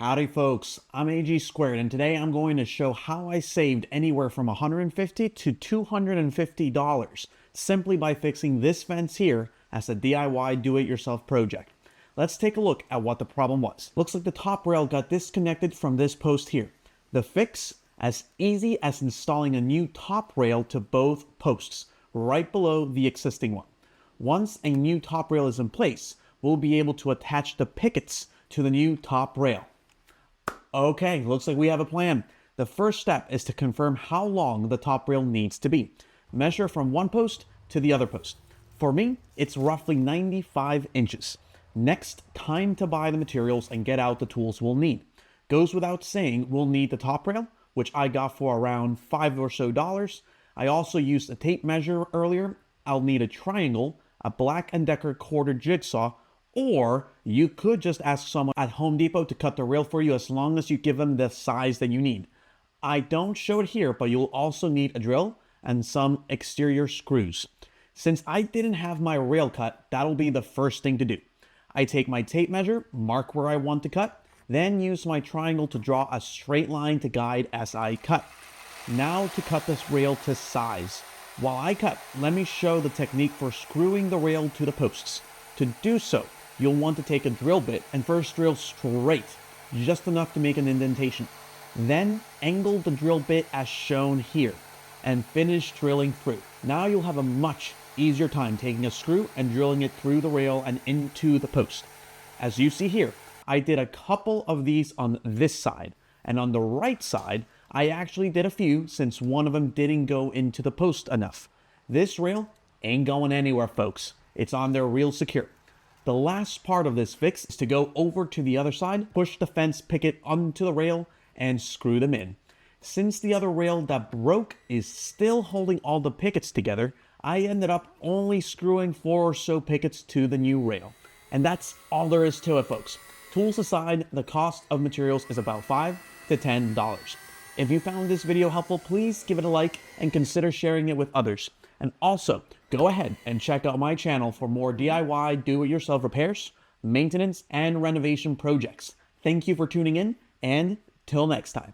Howdy folks, I'm AG Squared and today I'm going to show how I saved anywhere from $150 to $250 simply by fixing this fence here as a DIY do-it-yourself project. Let's take a look at what the problem was. Looks like the top rail got disconnected from this post here. The fix, as easy as installing a new top rail to both posts, right below the existing one. Once a new top rail is in place, we'll be able to attach the pickets to the new top rail. Okay, looks like we have a plan. The first step is to confirm how long the top rail needs to be. Measure from one post to the other post. For me, it's roughly 95 inches. Next, time to buy the materials and get out the tools we'll need. Goes without saying, we'll need the top rail, which I got for around $5 or so. I also used a tape measure earlier. I'll need a triangle, a Black & Decker quarter jigsaw, or you could just ask someone at Home Depot to cut the rail for you as long as you give them the size that you need. I don't show it here, but you'll also need a drill and some exterior screws. Since I didn't have my rail cut, that'll be the first thing to do. I take my tape measure, mark where I want to cut, then use my triangle to draw a straight line to guide as I cut. Now to cut this rail to size. While I cut, let me show the technique for screwing the rail to the posts. To do so, you'll want to take a drill bit and first drill straight, just enough to make an indentation. Then angle the drill bit as shown here and finish drilling through. Now you'll have a much easier time taking a screw and drilling it through the rail and into the post. As you see here, I did a couple of these on this side, and on the right side, I actually did a few since one of them didn't go into the post enough. This rail ain't going anywhere, folks. It's on there real secure. The last part of this fix is to go over to the other side, push the fence picket onto the rail, and screw them in. Since the other rail that broke is still holding all the pickets together, I ended up only screwing 4 or so pickets to the new rail. And that's all there is to it, folks. Tools aside, the cost of materials is about $5 to $10. If you found this video helpful, please give it a like and consider sharing it with others. And also, go ahead and check out my channel for more DIY do-it-yourself repairs, maintenance, and renovation projects. Thank you for tuning in, and till next time.